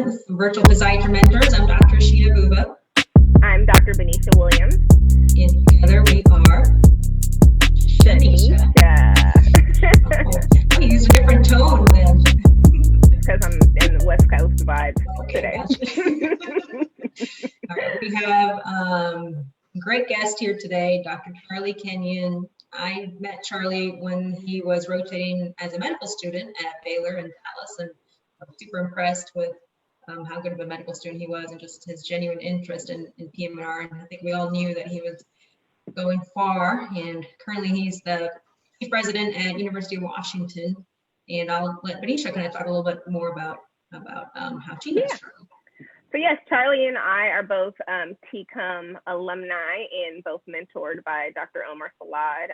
everyone. Virtual Physiatry Mentors. I'm Dr. Sheena Bhuva. I'm Dr. Benecia Williams. And together we are Sheena. Oh, you use a different tone then. Because I'm in the West Coast vibe today. Gotcha. All right, we have a great guest here today, Dr. Charlie Kenyon. I met Charlie when he was rotating as a medical student at Baylor in Dallas, and I was super impressed with how good of a medical student he was and just his genuine interest in PM&R. And I think we all knew that he was going far, and currently he's the chief president at University of Washington. And I'll let Benecia kind of talk a little bit more about how she knows Charlie. So yes, Charlie and I are both TCOM alumni and both mentored by Dr. Omar Salad.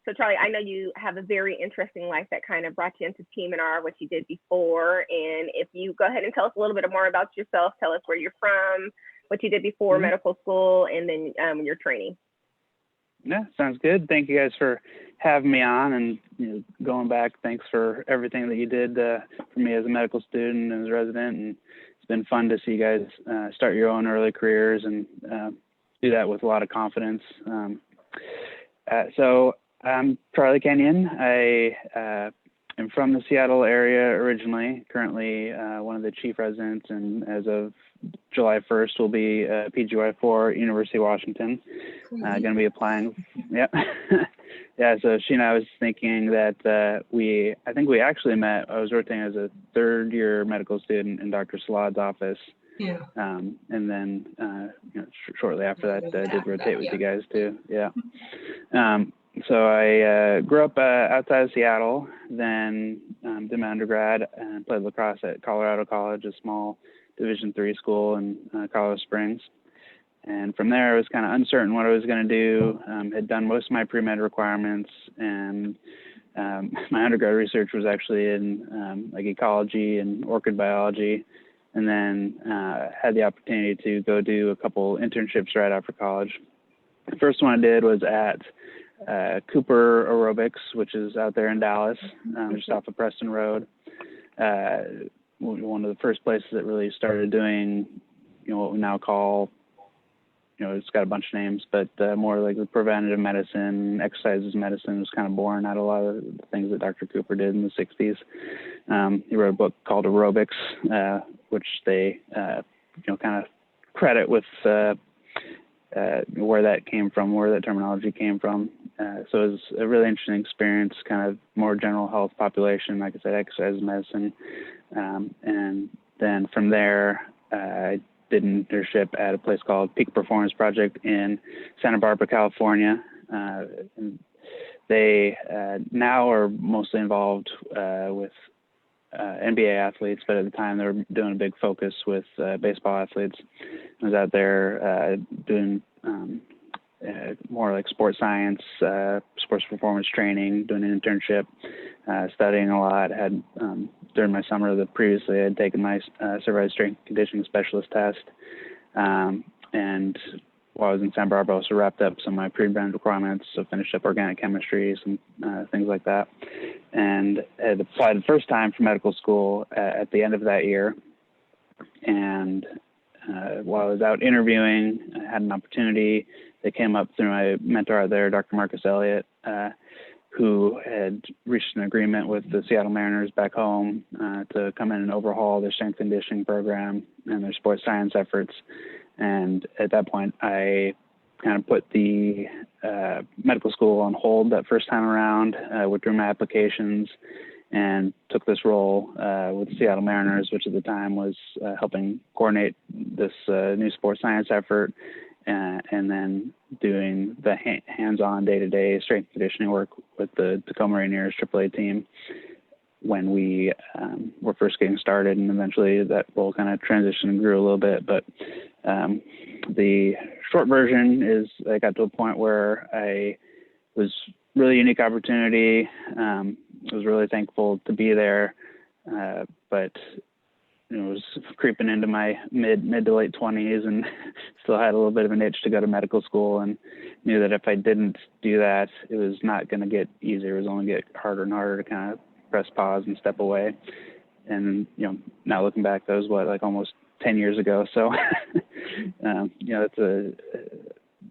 So Charlie, I know you have a very interesting life that kind of brought you into PM&R, what you did before. And if you go ahead and tell us a little bit more about yourself, tell us where you're from, what you did before medical school, and then your training. Yeah, sounds good. Thank you guys for having me on, and going back, thanks for everything that you did for me as a medical student and as a resident. And it's been fun to see you guys start your own early careers and do that with a lot of confidence. So I'm Charlie Kenyon. I am from the Seattle area originally, currently one of the chief residents, and as of July 1st will be PGY-4 University of Washington. Going to be applying. Yeah. Yeah. So Sheena, I was thinking that I think we actually met. I was rotating as a third-year medical student in Dr. Salad's office. Yeah. And then shortly after that, I did rotate with you guys too. Yeah. So I grew up outside of Seattle, then did my undergrad and played lacrosse at Colorado College, a small Division III school in Colorado Springs. And from there, I was kind of uncertain what I was going to do. Had done most of my pre-med requirements, and my undergrad research was actually in like ecology and orchid biology. And then had the opportunity to go do a couple internships right after college. The first one I did was at Cooper Aerobics, which is out there in Dallas, just off of Preston Road. One of the first places that really started doing, what we now call, it's got a bunch of names, but more like the preventative medicine, exercises medicine was kind of born out of a lot of the things that Dr. Cooper did in the 60s. He wrote a book called Aerobics, which they, kind of credit with where that came from, where that terminology came from. So it was a really interesting experience, kind of more general health population, like I said, exercise medicine. And then from there, I did an internship at a place called Peak Performance Project in Santa Barbara, California. And they now are mostly involved with NBA athletes, but at the time they were doing a big focus with baseball athletes. I was out there doing more like sports science, sports performance training, doing an internship, studying a lot. Had during my summer previously I had taken my certified strength and conditioning specialist test, and while I was in Santa Barbara, I also wrapped up some of my pre-med requirements, so finished up organic chemistry, some things like that, and had applied the first time for medical school at the end of that year. And while I was out interviewing, I had an opportunity that came up through my mentor out there, Dr. Marcus Elliott, who had reached an agreement with the Seattle Mariners back home to come in and overhaul their strength and conditioning program and their sports science efforts. And at that point, I kind of put the medical school on hold that first time around, withdrew my applications, and took this role with the Seattle Mariners, which at the time was helping coordinate this new sports science effort, and then doing the hands-on day-to-day strength and conditioning work with the Tacoma Rainiers AAA team when we were first getting started, and eventually that role kind of transitioned and grew a little bit. But the short version is I got to a point where I was really unique opportunity. I was really thankful to be there, but was creeping into my mid to late 20s and still had a little bit of an itch to go to medical school, and knew that if I didn't do that, it was not going to get easier. It was only get harder and harder to kind of press pause and step away. and now looking back, that was like almost 10 years ago. So it's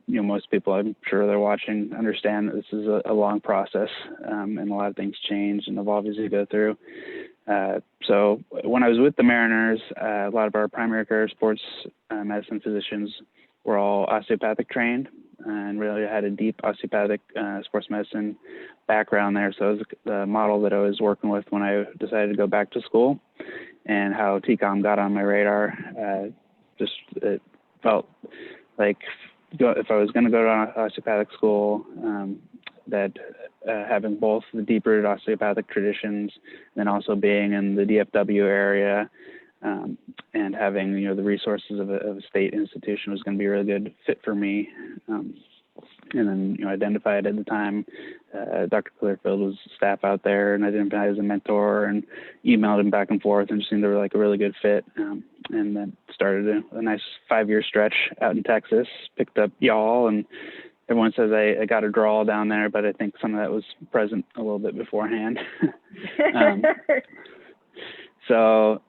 most people, I'm sure they're watching, understand that this is a long process, and a lot of things change and evolve as you go through. So when I was with the Mariners, a lot of our primary care sports medicine physicians were all osteopathic trained and really had a deep osteopathic sports medicine background there. So it was the model that I was working with when I decided to go back to school, and how TCOM got on my radar. It felt like if I was going to go to osteopathic school, that having both the deep-rooted osteopathic traditions, and then also being in the DFW area, and having the resources of a state institution was going to be a really good fit for me. And then identified at the time, Dr. Clearfield was staff out there, and I identified as a mentor and emailed him back and forth, and just seemed they were like a really good fit. And then started a nice 5-year stretch out in Texas. Picked up y'all, and everyone says I got a draw down there, but I think some of that was present a little bit beforehand. So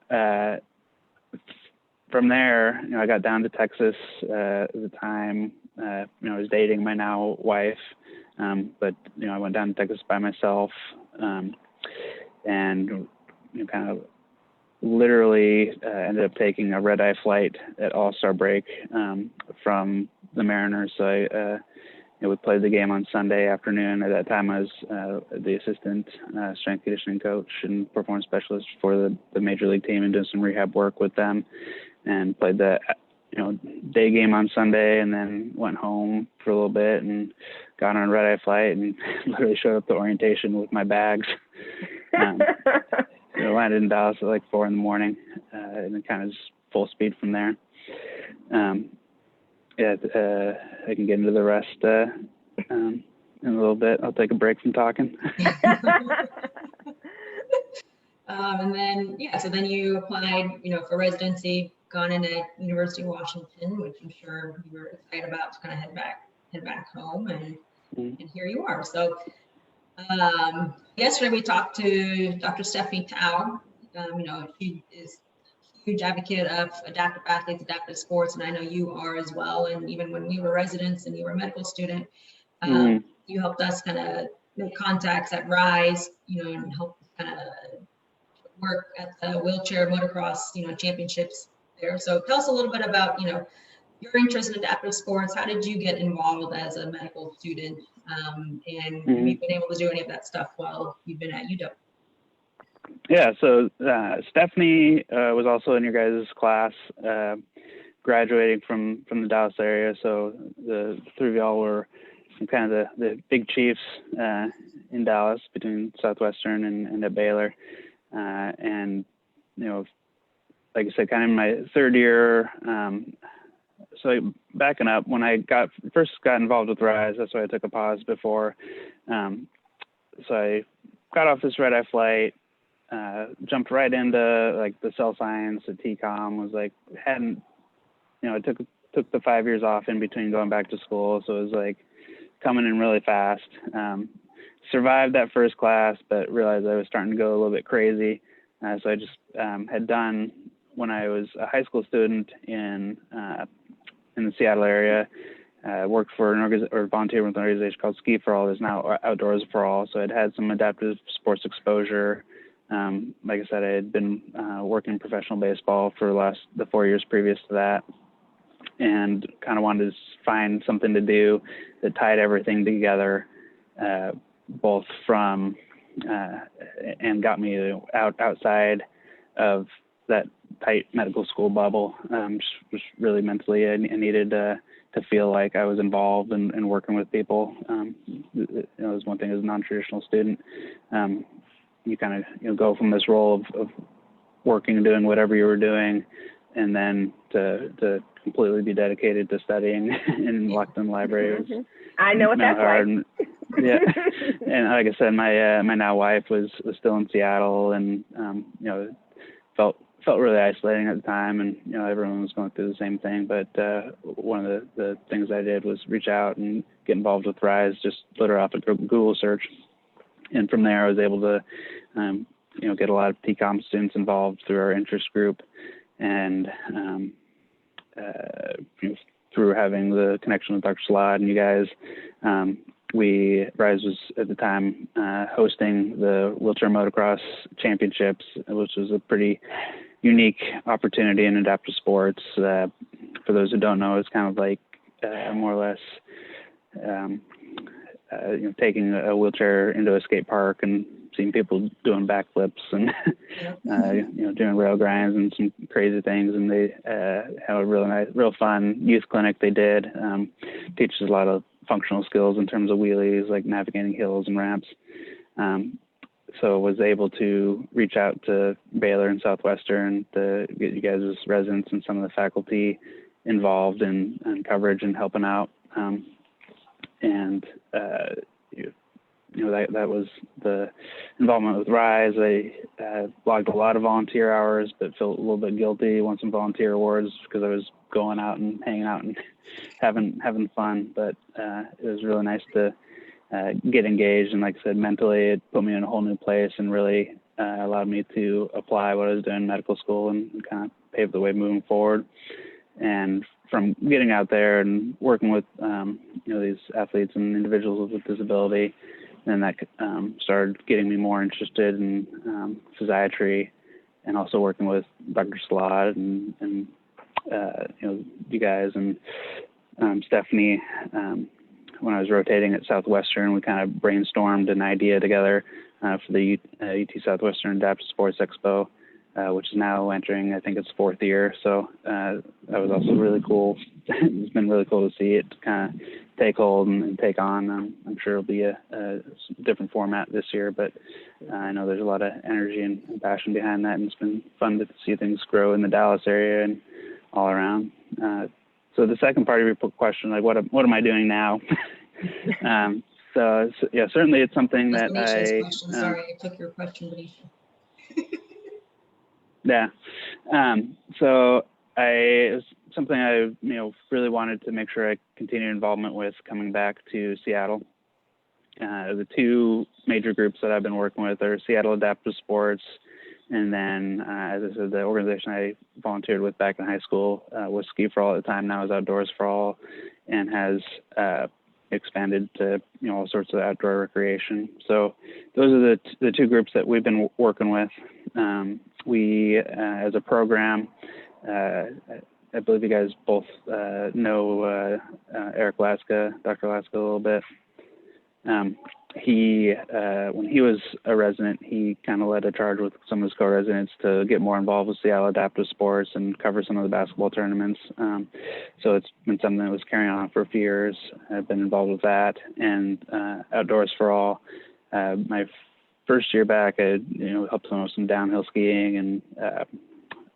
from there, I got down to Texas at the time. I was dating my now wife, but I went down to Texas by myself, and kind of literally ended up taking a red-eye flight at All-Star break from the Mariners. So we played the game on Sunday afternoon. At that time, I was the assistant strength conditioning coach and performance specialist for the major league team, and doing some rehab work with them, and played the day game on Sunday, and then went home for a little bit and got on a red-eye flight and literally showed up to orientation with my bags. Landed in Dallas at like 4 a.m, and then kind of just full speed from there. I can get into the rest in a little bit. I'll take a break from talking. And then, so then you applied, for residency, gone in at University of Washington, which I'm sure you were excited about to kind of head back home, and here you are. So yesterday we talked to Dr. Stephanie Tao. She is a huge advocate of adaptive athletes, adaptive sports, and I know you are as well. And even when we were residents and you were a medical student, you helped us kind of make contacts at RISE, and help kind of work at the wheelchair motocross, championships there. So tell us a little bit about, your interest in adaptive sports. How did you get involved as a medical student? And have you been able to do any of that stuff while you've been at UW? Yeah, so Stephanie was also in your guys' class, graduating from the Dallas area. So the three of y'all were kind of the big chiefs in Dallas, between Southwestern and at Baylor. And, like I said, kind of in my third year, so backing up, when I first got involved with RISE, that's why I took a pause before. So I got off this red-eye flight, jumped right into like the cell science at TCOM, was like, I took the 5 years off in between going back to school. So it was like coming in really fast. Survived that first class, but realized I was starting to go a little bit crazy. So I just had done, when I was a high school student in the Seattle area, worked for volunteer with an organization called Ski for All. There's now Outdoors for All. So I'd had some adaptive sports exposure. Like I said, I had been working professional baseball for the 4 years previous to that, and kind of wanted to find something to do that tied everything together, both from and got me outside of that tight medical school bubble. Just really mentally, I needed to feel like I was involved and working with people. It was one thing as a non-traditional student. You kind of go from this role of working and doing whatever you were doing, and then to completely be dedicated to studying and locked in libraries. I know what that's like. Yeah, and like I said, my now wife was still in Seattle, and felt really isolating at the time, and everyone was going through the same thing. But one of the things I did was reach out and get involved with RISE, just literally off a Google search, and from there I was able to get a lot of TCOM students involved through our interest group, and through having the connection with Dr. Slad and you guys, Rise was at the time hosting the Wheelchair Motocross Championships, which was a pretty unique opportunity in adaptive sports. For those who don't know, it's kind of like more or less taking a wheelchair into a skate park and seeing people doing backflips and doing rail grinds and some crazy things. And they have a real fun youth clinic they did. Teaches a lot of functional skills in terms of wheelies, like navigating hills and ramps. So was able to reach out to Baylor and Southwestern to get you guys as residents and some of the faculty involved in coverage and helping out. That was the involvement with Rise. I logged a lot of volunteer hours, but felt a little bit guilty. Won some volunteer awards because I was going out and hanging out and having fun. But it was really nice to get engaged. And like I said, mentally, it put me in a whole new place and really allowed me to apply what I was doing in medical school and kind of pave the way moving forward. And from getting out there and working with these athletes and individuals with disability, and that started getting me more interested in physiatry, and also working with Dr. Slad and you guys and Stephanie. When I was rotating at Southwestern, we kind of brainstormed an idea together for the UT Southwestern Adaptive Sports Expo, which is now entering, I think it's 4th year. So that was also really cool. It's been really cool to see it kind of take hold and take on. I'm sure it'll be a different format this year, but I know there's a lot of energy and passion behind that, and it's been fun to see things grow in the Dallas area and all around. So the second part of your question, like what am I doing now? So yeah, certainly it's something that Sorry, I took your question, Benicia. Yeah. So it was something I, really wanted to make sure I continued involvement with coming back to Seattle. The two major groups that I've been working with are Seattle Adaptive Sports, and then, as I said, the organization I volunteered with back in high school was Ski for All at the time, now is Outdoors for All, and has expanded to all sorts of outdoor recreation. So those are the two groups that we've been working with. We, as a program, I believe you guys both know Eric Laska, Dr. Laska a little bit. He, when he was a resident, he kind of led a charge with some of his co-residents to get more involved with Seattle Adaptive Sports and cover some of the basketball tournaments. So it's been something that was carrying on for a few years. I've been involved with that, and Outdoors for All. My first year back, I helped them with some downhill skiing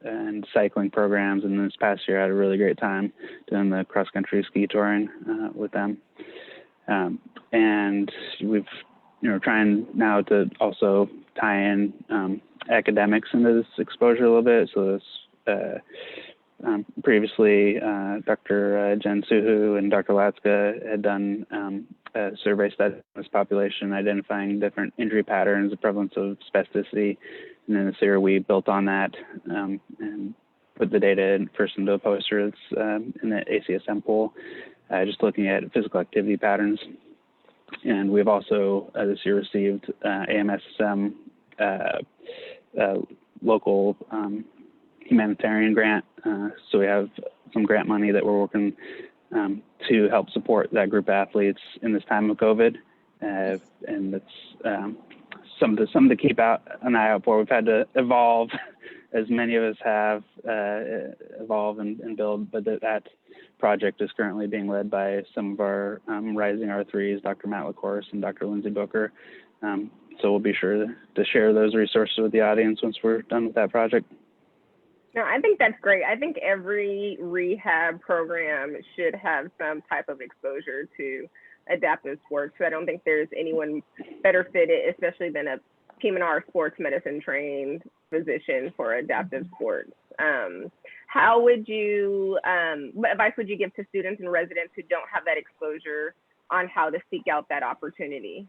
and cycling programs, and this past year I had a really great time doing the cross-country ski touring with them. And we've, trying now to also tie in academics into this exposure a little bit. So this, previously, Dr. Jen Suhu and Dr. Latska had done a survey study of this population, identifying different injury patterns, the prevalence of spasticity. And then this year we built on that and put the data first into a poster that's in the ACSM pool, just looking at physical activity patterns. And we've also this year received AMSM local humanitarian grant. So we have some grant money that we're working to help support that group of athletes in this time of COVID. And it's something to keep an eye out for. We've had to evolve, as many of us have, evolve and build, but that project is currently being led by some of our rising R3s, Dr. Matt LaCourse and Dr. Lindsay Booker. So we'll be sure to share those resources with the audience once we're done with that project. No, I think that's great. I think every rehab program should have some type of exposure to adaptive sports. So I don't think there's anyone better fitted, especially than a PM&R sports medicine trained physician for adaptive sports. How would you, what advice would you give to students and residents who don't have that exposure on how to seek out that opportunity?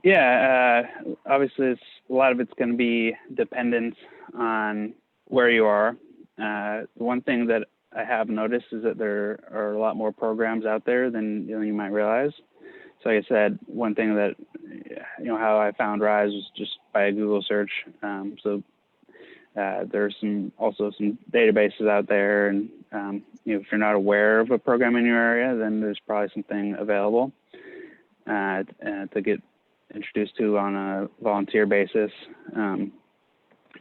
Yeah, obviously a lot of it's going to be dependent on where you are. One thing that I have noticed is that there are a lot more programs out there than you might realize. So like I said, one thing that, how I found RISE was just by a Google search. There's also some databases out there, and if you're not aware of a program in your area, then there's probably something available to get introduced to on a volunteer basis. And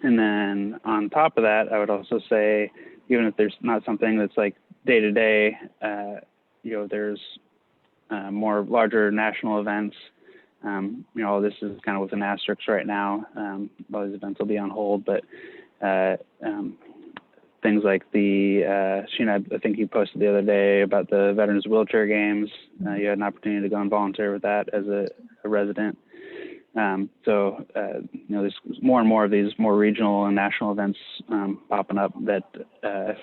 then on top of that, I would also say, even if there's not something that's like day to day, there's more larger national events. All this is kind of with an asterisk right now. All these events will be on hold, but things like the Sheena, I think you posted the other day about the Veterans Wheelchair Games. You had an opportunity to go and volunteer with that as a resident. There's more and more of these more regional and national events popping up that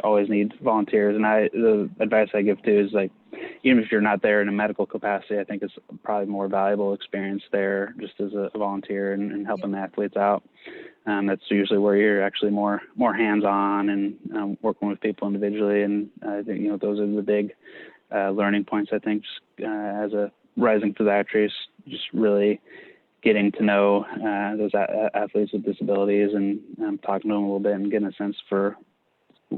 always need volunteers. And the advice I give too is, like, even if you're not there in a medical capacity, I think it's probably more valuable experience there just as a volunteer and helping the athletes out. That's usually where you're actually more hands-on and working with people individually. And I think, those are the big learning points, I think, just, as a rising physiatrist, just really getting to know those athletes with disabilities and talking to them a little bit and getting a sense for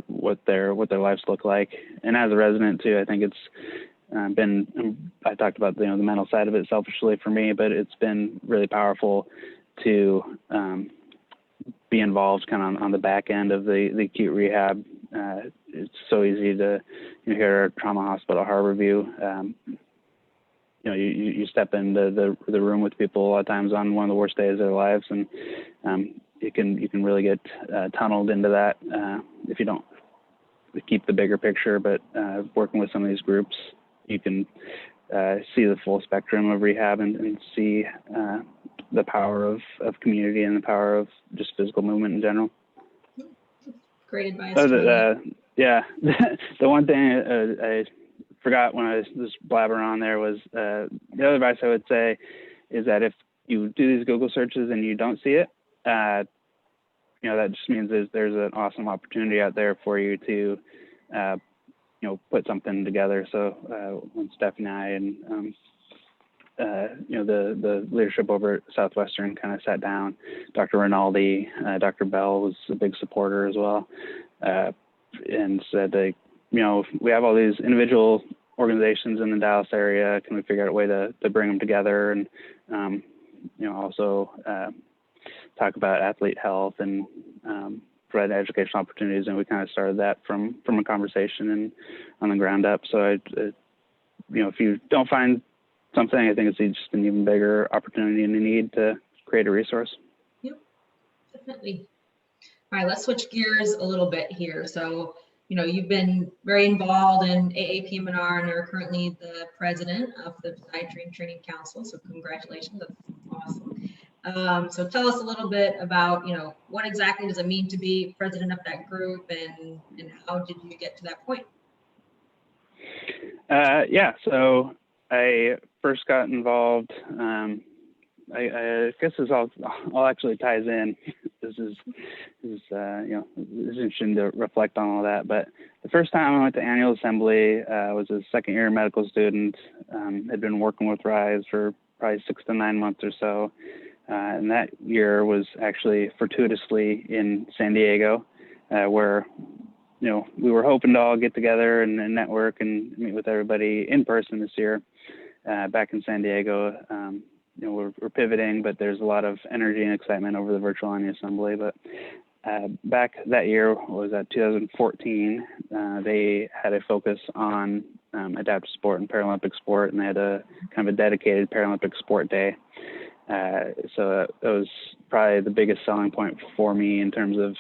what their lives look like. And as a resident too, I think it's been, I talked about the mental side of it selfishly for me, but it's been really powerful to be involved kind of on the back end of the acute rehab. It's so easy to hear our trauma hospital at Harborview. You step into the room with people a lot of times on one of the worst days of their lives, and you can really get tunneled into that if you don't keep the bigger picture. But working with some of these groups, you can see the full spectrum of rehab and see the power of community and the power of just physical movement in general. Great advice. The one thing I forgot when I was blabbering on there was the other advice I would say is that if you do these Google searches and you don't see it, that just means there's an awesome opportunity out there for you to put something together. So when Stephanie and I and the leadership over at Southwestern kind of sat down, Dr. Rinaldi, Dr. Bell was a big supporter as well, and said, we have all these individual organizations in the Dallas area. Can we figure out a way to bring them together and, also talk about athlete health and provide educational opportunities? And we kind of started that from a conversation and on the ground up. So if you don't find something, I think it's just an even bigger opportunity and a need to create a resource. Yep, definitely. All right, let's switch gears a little bit here. So, you've been very involved in AAPMR and are currently the president of the Physiatry and Training Council. So congratulations, that's awesome. So tell us a little bit about, what exactly does it mean to be president of that group, and how did you get to that point? So I first got involved, I guess this all actually ties in. This is interesting to reflect on all that. But the first time I went to annual assembly, I was a second year medical student. Had been working with RISE for probably 6 to 9 months or so. And that year was actually fortuitously in San Diego, where, we were hoping to all get together and network and meet with everybody in person this year. Back in San Diego, we're pivoting, but there's a lot of energy and excitement over the virtual annual assembly. But back that year was 2014. They had a focus on adaptive sport and Paralympic sport, and they had a kind of a dedicated Paralympic sport day. So that was probably the biggest selling point for me in terms of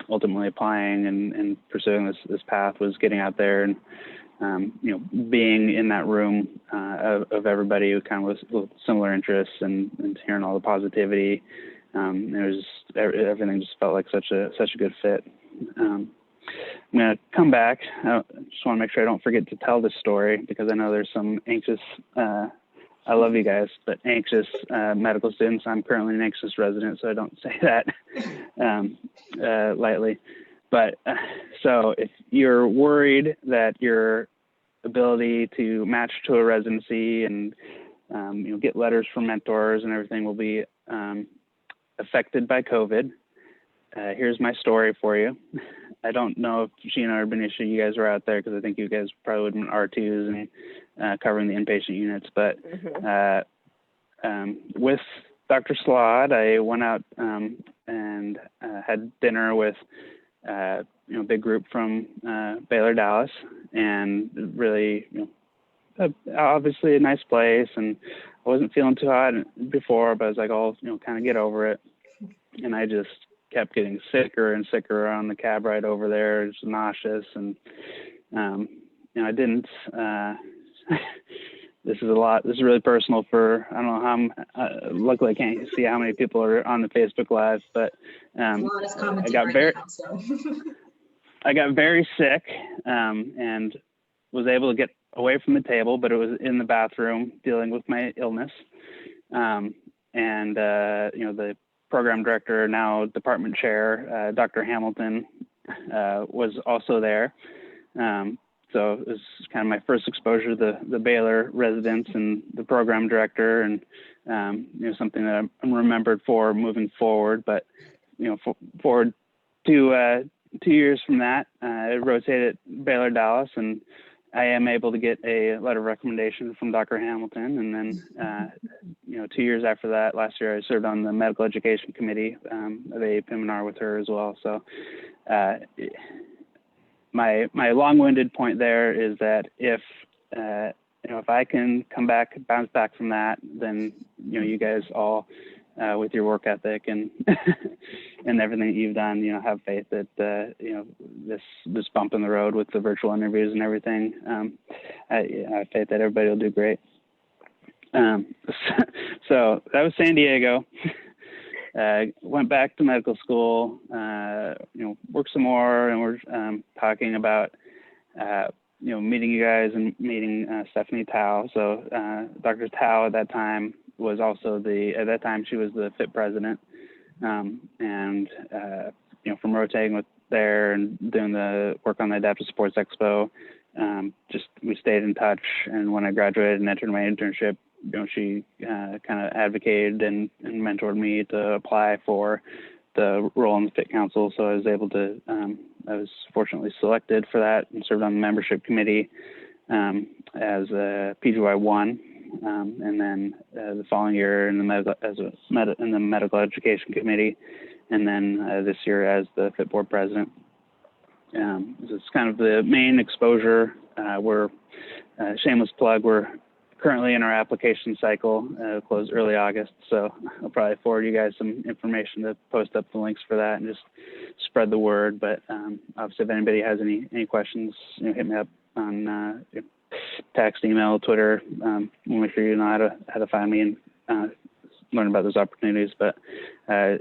ultimately applying and pursuing this path, was getting out there and being in that room of everybody who kind of was with similar interests and hearing all the positivity. Everything just felt like such a good fit. I'm going to come back. I just want to make sure I don't forget to tell this story, because I know there's some anxious I love you guys, but anxious medical students. I'm currently an anxious resident, so I don't say that lightly. But so if you're worried that your ability to match to a residency and get letters from mentors and everything will be affected by COVID, here's my story for you. I don't know if Sheena or Benecia, you guys were out there, because I think you guys probably would have been R2s and covering the inpatient units. But with Dr. Slod, I went out and had dinner with a big group from Baylor Dallas, and really, obviously a nice place. And I wasn't feeling too hot before, but I was like, I'll kind of get over it. And I just kept getting sicker and sicker on the cab ride over there, just nauseous. And, I didn't, this is a lot, this is really personal for, I don't know how, luckily I can't see how many people are on the Facebook Live, but I got very sick and was able to get away from the table, but it was in the bathroom dealing with my illness. The program director, now department chair, Dr. Hamilton, was also there. So it was kind of my first exposure to the Baylor residents and the program director, and something that I'm remembered for moving forward. But forward to 2 years from that, I rotated at Baylor Dallas, and I am able to get a letter of recommendation from Dr. Hamilton. And then 2 years after that, last year, I served on the medical education committee of AAPMR with her as well. So my long-winded point there is that if I can bounce back from that, then you guys all with your work ethic and and everything that you've done, have faith that this bump in the road with the virtual interviews and everything, I have faith that everybody will do great. So that was San Diego. Went back to medical school, worked some more, and we're talking about meeting you guys and meeting Stephanie Tao. So Dr. Tao at that time was also at that time she was the FIT president, and from rotating with there and doing the work on the Adaptive Sports Expo, we stayed in touch. And when I graduated and entered my internship, she kind of advocated and mentored me to apply for the role in the FIT Council. So I was able to, I was fortunately selected for that and served on the membership committee as a PGY-1. And then the following year in the medical education committee, and then this year as the FIT board president. So it's kind of the main exposure. We're shameless plug. We're currently in our application cycle, closed early August. So I'll probably forward you guys some information to post up the links for that and just spread the word. But obviously, if anybody has any questions, hit me up on text, email, Twitter. We'll make sure you know how to find me and learn about those opportunities. But I'm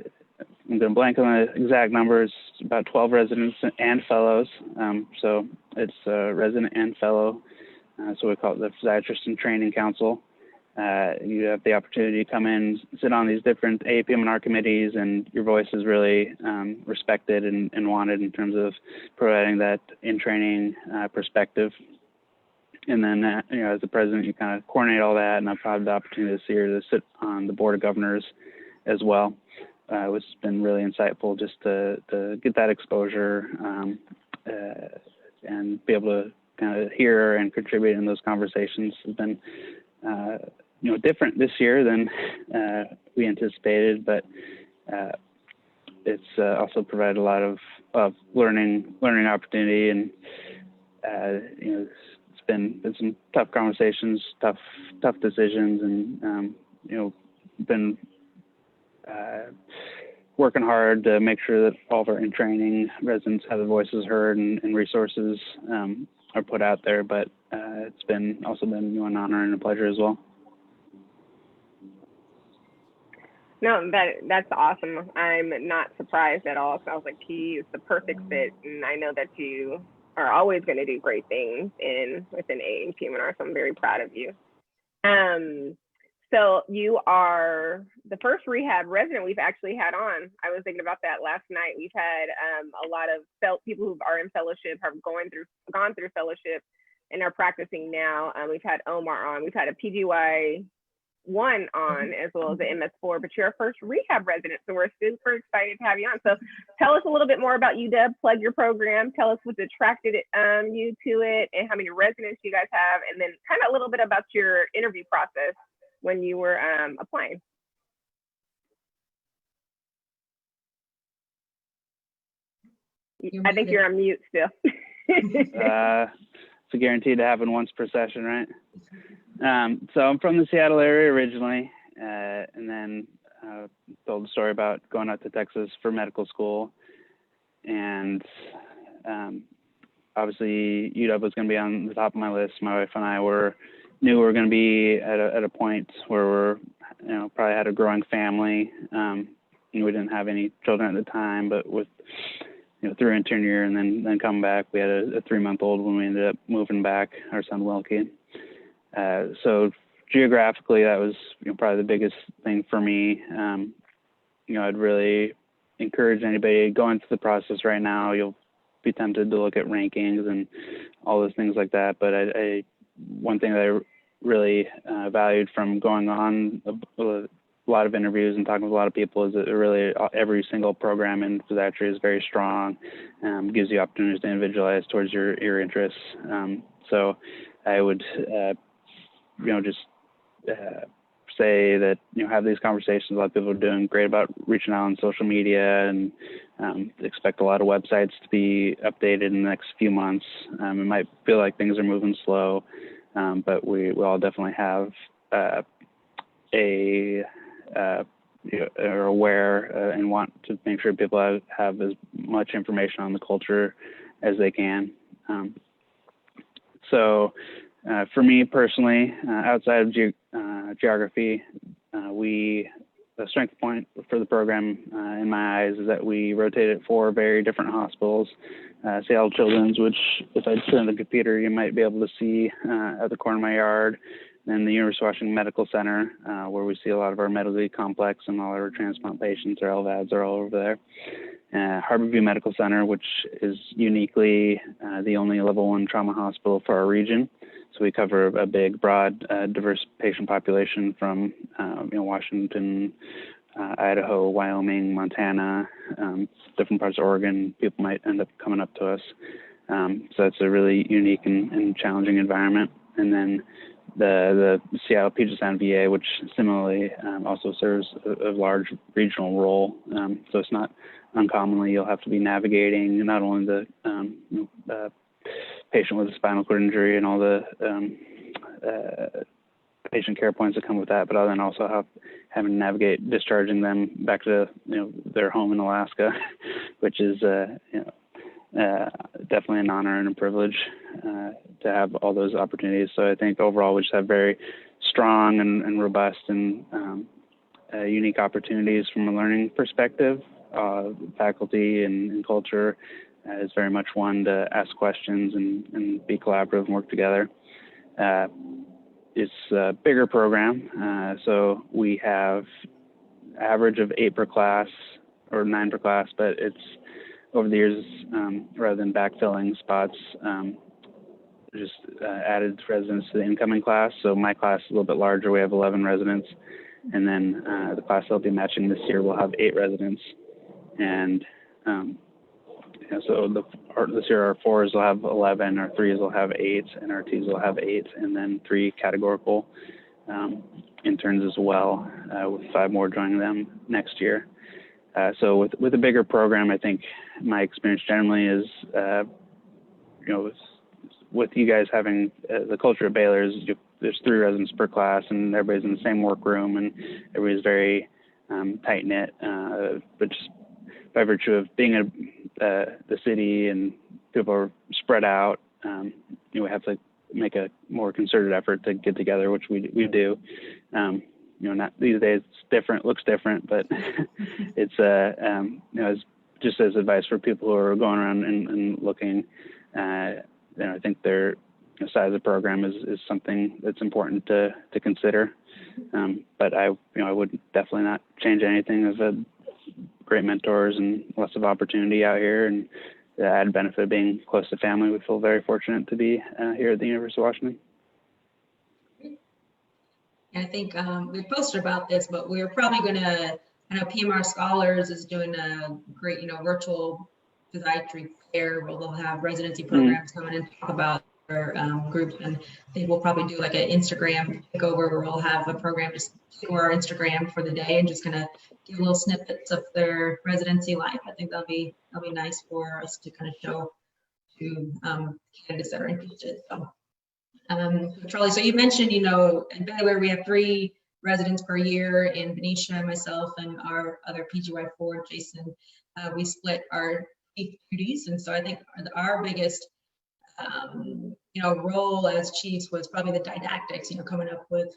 going to blank on the exact numbers. About 12 residents and fellows. So it's resident and fellow. So we call it the Physiatrist and Training Council. You have the opportunity to come in, sit on these different AAPMR committees, and your voice is really respected and wanted in terms of providing that in-training perspective. And then, as the president, you kind of coordinate all that, and I've had the opportunity this year to sit on the board of governors as well, which has been really insightful just to get that exposure and be able to kind of hear and contribute in those conversations. Has been, different this year than we anticipated, but it's also provided a lot of learning opportunity, and it's been some tough conversations, tough decisions, and been working hard to make sure that all of our in-training residents have their voices heard and resources are put out there. But it's also been an honor and a pleasure as well. No, that's awesome. I'm not surprised at all. So I was like, he is the perfect fit, and I know that you are always going to do great things within AAPMR. So I'm very proud of you. So you are the first rehab resident we've actually had on. I was thinking about that last night. We've had a lot of people who are in fellowship, have gone through fellowship, and are practicing now. We've had Omar on. We've had a PGY-1 on, as well as the MS4. But you're our first rehab resident, so we're super excited to have you on. So tell us a little bit more about UW. Plug your program. Tell us what attracted you to it, and how many residents you guys have, and then kind of a little bit about your interview process when you were applying. I think you're on mute still. It's a guarantee to happen once per session, right? So I'm from the Seattle area originally, and then told the story about going out to Texas for medical school. And obviously UW was going to be on the top of my list. My wife and I knew we were going to be at a point where we're, probably had a growing family. We didn't have any children at the time, but with, through intern year and then come back, we had a 3-month-old when we ended up moving back, our son Wilkie. So geographically, that was probably the biggest thing for me. I'd really encourage anybody going through the process right now. You'll be tempted to look at rankings and all those things like that, but one thing that I really valued from going on a lot of interviews and talking with a lot of people is that really every single program in physiatry is very strong, gives you opportunities to individualize towards your interests. So I would, just say that, have these conversations. A lot of people are doing great about reaching out on social media, and expect a lot of websites to be updated in the next few months. It might feel like things are moving slow, but we all definitely have are aware and want to make sure people have as much information on the culture as they can. So for me personally, outside of geography, the strength point for the program in my eyes is that we rotate at 4 very different hospitals. Seattle Children's, which if I turn the computer, you might be able to see at the corner of my yard. Then the University of Washington Medical Center, where we see a lot of our medically complex and all our transplant patients. Our LVADs are all over there. Harborview Medical Center, which is uniquely the only level 1 trauma hospital for our region. So we cover a big, broad, diverse patient population from Washington, Idaho, Wyoming, Montana, different parts of Oregon. People might end up coming up to us. So it's a really unique and challenging environment. And then the Seattle Puget Sound VA, which similarly also serves a large regional role. So it's not uncommonly you'll have to be navigating not only the patient with a spinal cord injury and all the patient care points that come with that, but then also having to navigate discharging them back to their home in Alaska, which is definitely an honor and a privilege to have all those opportunities. So I think overall we just have very strong and robust and unique opportunities from a learning perspective. Faculty and culture is very much one to ask questions and be collaborative and work together. It's a bigger program, so we have average of 8 per class or 9 per class, but it's over the years, rather than backfilling spots, just added residents to the incoming class. So my class is a little bit larger. We have 11 residents. And then the class I'll be matching this year will have 8 residents. And so this year our 4s will have 11, our 3s will have 8, and our 2s will have 8, and then 3 categorical interns as well, with 5 more joining them next year. So with a bigger program, I think my experience generally is, with you guys having the culture at Baylor is there's 3 residents per class, and everybody's in the same workroom, and everybody's very tight knit. But just by virtue of being in the city and people are spread out, we have to make a more concerted effort to get together, which we do. Not these days it's different, looks different, but it's as just as advice for people who are going around and looking. I think their size of program is something that's important to consider. But I would definitely not change anything. I've had great mentors and lots of opportunity out here, and the added benefit of being close to family. We feel very fortunate to be here at the University of Washington. I think we posted about this, but we're probably going to, I know PM&R Scholars is doing a great, virtual physiatry fair where they'll have residency programs coming and talk about their groups. And I think we'll probably do like an Instagram takeover where we'll have a program just take over our Instagram for the day and just kind of give little snippets of their residency life. I think that'll be nice for us to kind of show to candidates that are interested. So, Charlie, so you mentioned, in Baylor we have 3 residents per year. In Benecia, myself and our other PGY-4, Jason, we split our chief duties. And so I think our biggest, role as chiefs was probably the didactics, coming up with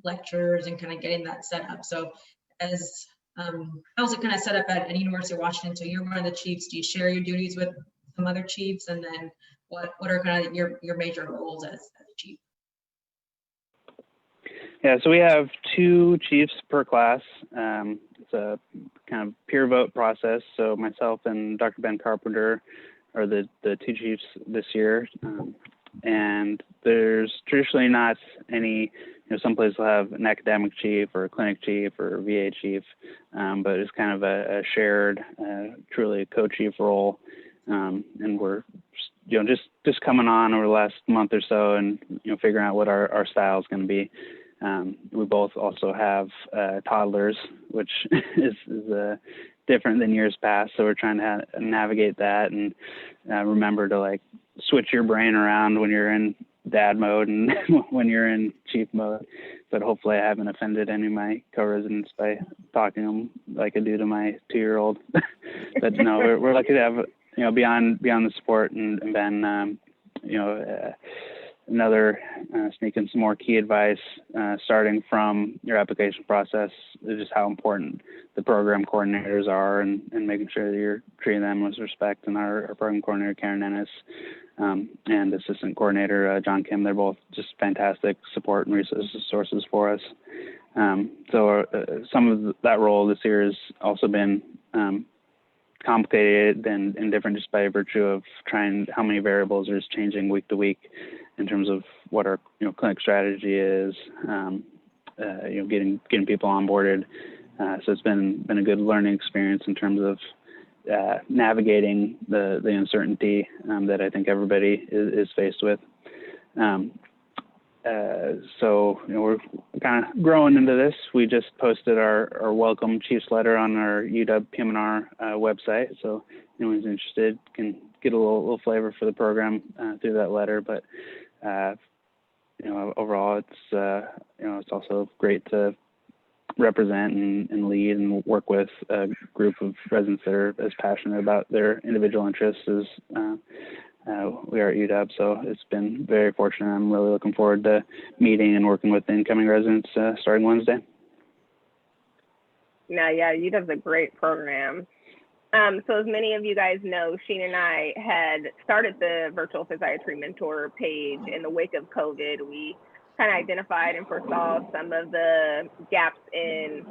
lectures and kind of getting that set up. So as, how's it kind of set up at University of Washington? So you're one of the chiefs. Do you share your duties with some other chiefs? And then what are kind of your major roles as a chief? Yeah, so we have 2 chiefs per class. It's a kind of peer vote process. So myself and Dr. Ben Carpenter are the 2 chiefs this year. And there's traditionally not any, some places will have an academic chief or a clinic chief or a VA chief, but it's kind of a shared, truly a co-chief role. And we're, just coming on over the last month or so and, figuring out what our style is going to be. We both also have toddlers, which is different than years past. So we're trying to navigate that and remember to switch your brain around when you're in dad mode and when you're in chief mode. But hopefully I haven't offended any of my co-residents by talking to them like I do to my 2-year-old. But no, we're lucky to have, beyond the support and Ben, another sneaking some more key advice, starting from your application process, is just how important the program coordinators are and making sure that you're treating them with respect. And our program coordinator, Karen Ennis, and assistant coordinator, John Kim, they're both just fantastic support and resources for us. So some of that role this year has also been complicated and different just by virtue of trying how many variables are changing week to week in terms of what our clinic strategy is, getting people onboarded. So it's been a good learning experience in terms of navigating the uncertainty that I think everybody is faced with. So we're kind of growing into this. We just posted our welcome Chiefs letter on our UW PM&R website. So anyone's interested can get a little flavor for the program through that letter. But overall, it's also great to represent and lead and work with a group of residents that are as passionate about their individual interests as we are at UW. So it's been very fortunate. I'm really looking forward to meeting and working with the incoming residents starting Wednesday. Yeah, UW's a great program. So as many of you guys know, Sheena and I had started the Virtual Physiatry Mentor page in the wake of COVID. We kind of identified and foresaw some of the gaps in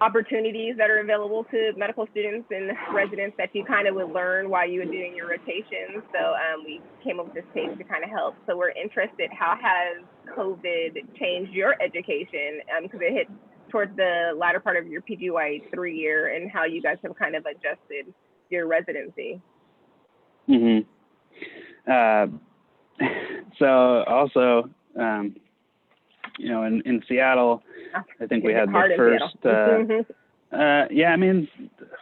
opportunities that are available to medical students and residents that you kind of would learn while you were doing your rotations. So we came up with this page to kind of help. So we're interested, how has COVID changed your education? Because it hit towards the latter part of your PGY-3 year, and how you guys have kind of adjusted your residency. So also, in Seattle, I think we had the first, yeah, I mean,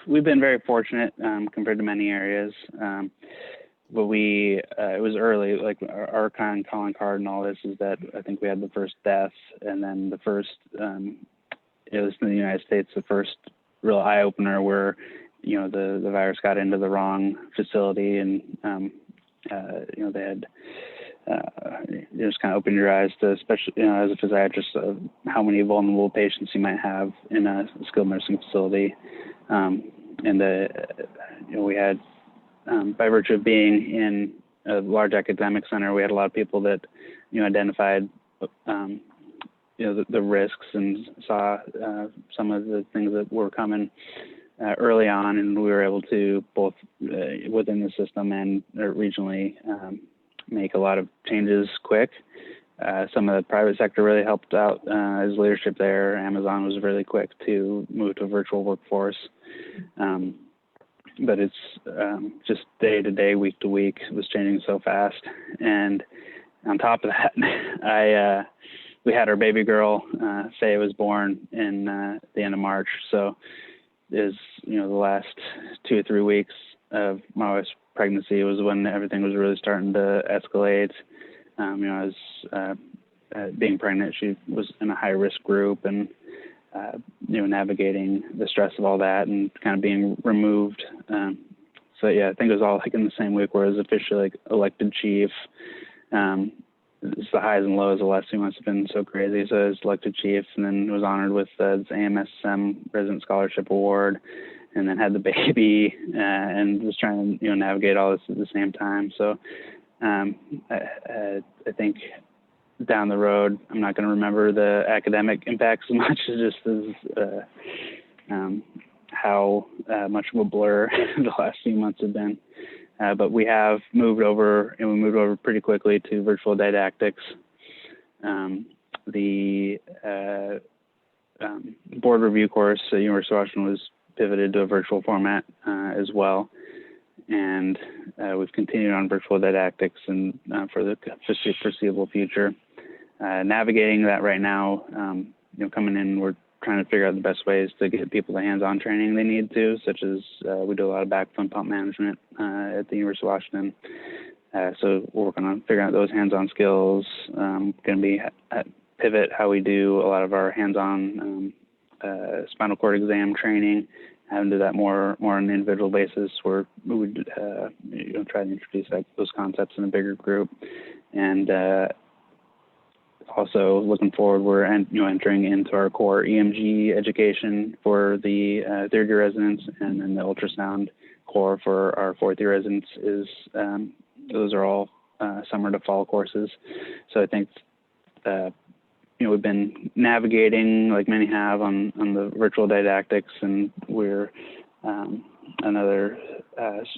we've been very fortunate compared to many areas. But it was early, like our kind of calling card and all this is that I think we had the first death, and then the first, it was in the United States, the first real eye opener where, the virus got into the wrong facility and, they had, you just kind of open your eyes to, especially, as a physiatrist, how many vulnerable patients you might have in a skilled nursing facility. And we had, by virtue of being in a large academic center, we had a lot of people that, identified the risks and saw some of the things that were coming early on, and we were able to both within the system and regionally make a lot of changes quick. Some of the private sector really helped out as leadership there. Amazon was really quick to move to a virtual workforce. But it's just day to day, week to week, it was changing so fast. And on top of that, we had our baby girl, Faye, was born in the end of March. So is the last 2 or 3 weeks of my wife's pregnancy was when everything was really starting to escalate. As being pregnant, she was in a high risk group, and navigating the stress of all that and kind of being removed. So yeah, I think it was all like in the same week where I was officially like elected chief. It's the highs and lows the last 2 months have been so crazy. So I was elected chief, and then was honored with this AMSM Resident Scholarship Award, and then had the baby, and was trying to navigate all this at the same time. So I think down the road, I'm not going to remember the academic impacts as much as just as how much of a blur the last few months have been. But we have moved over, and we moved over pretty quickly to virtual didactics. The board review course at University of Washington was pivoted to a virtual format as well. And we've continued on virtual didactics and for the foreseeable future. Navigating that right now, coming in, we're trying to figure out the best ways to get people the hands-on training they need to, such as we do a lot of backflow pump management at the University of Washington. So we're working on figuring out those hands-on skills. Going to be pivot how we do a lot of our hands-on spinal cord exam training, having to do that more on an individual basis, where we would try to introduce those concepts in a bigger group. And also looking forward, we're entering into our core EMG education for the third year residents, and then the ultrasound core for our fourth year residents is those are all summer to fall courses. So I think we've been navigating, like many have, on the virtual didactics, and we're another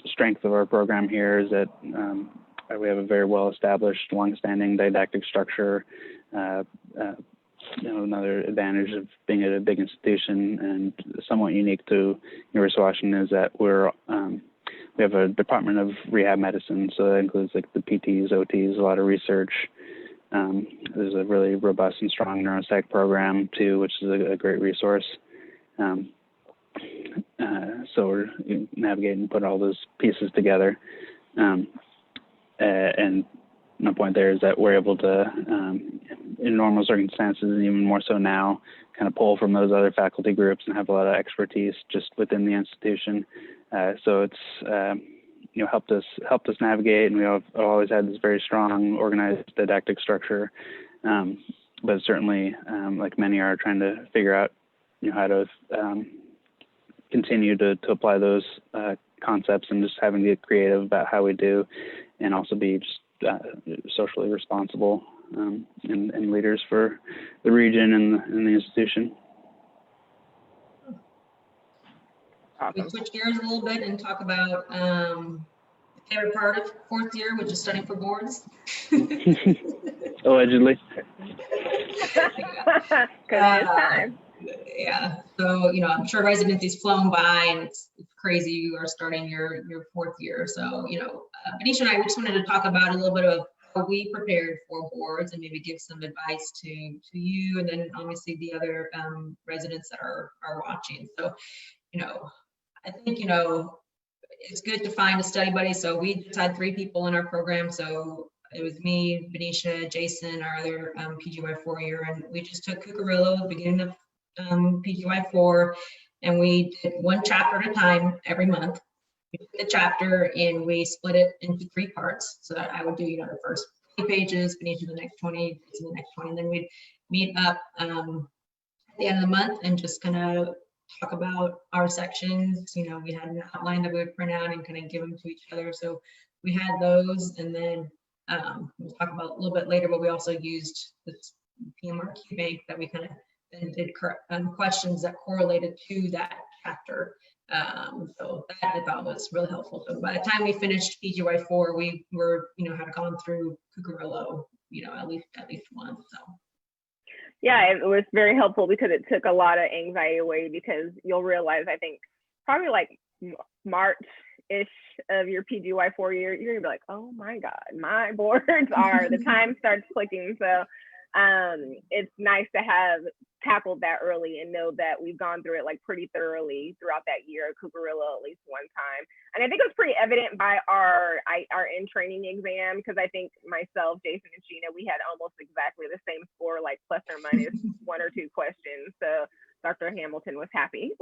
strength of our program here is that we have a very well-established, long-standing didactic structure. Another advantage of being at a big institution and somewhat unique to University of Washington is that we have a department of rehab medicine, so that includes like the PTs, OTs, a lot of research. There's a really robust and strong neuropsych program too, which is a great resource. So we're navigating and putting all those pieces together. And my point there is that we're able to, in normal circumstances, and even more so now, kind of pull from those other faculty groups and have a lot of expertise just within the institution. So it's helped us navigate, and we've always had this very strong, organized didactic structure. But certainly, like many are trying to figure out, how to continue to apply those concepts, and just having to get creative about how we do, and also be just socially responsible and leaders for the region and the institution. We switch gears a little bit and talk about the favorite part of fourth year, which is studying for boards. Allegedly. Time. Yeah, so I'm sure residency's flown by, and it's crazy you are starting your fourth year. So Benecia and I just wanted to talk about a little bit of how we prepared for boards, and maybe give some advice to you, and then obviously the other residents that are watching. So I think it's good to find a study buddy. So we just had 3 people in our program. So it was me, Benecia, Jason, our other PGY-4 year, and we just took Cucarillo at the beginning of PGY-4, and we did 1 chapter at a time every month. We took the chapter and we split it into 3 parts. So that I would do the first 20 pages, Benecia the next 20, the next 20, and then we'd meet up at the end of the month and just kind of talk about our sections. We had an outline that we would print out and kind of give them to each other. So we had those, and then we'll talk about a little bit later, but we also used this PMRQ bank that we kind of then did questions that correlated to that chapter. So that I thought was really helpful. So by the time we finished PGY-4, we were, had gone through Cucurullo, at least once. So. Yeah, it was very helpful because it took a lot of anxiety away, because you'll realize, I think probably like March-ish of your PGY-4 year, you're gonna be like, oh my God, my boards are, the time starts clicking. So it's nice to have tackled that early and know that we've gone through it like pretty thoroughly throughout that year, Cucurullo at least one time. And I think it was pretty evident by our in-training exam, because I think myself, Jason, and Sheena, we had almost exactly the same score, like plus or minus 1 or 2 questions. So Dr. Hamilton was happy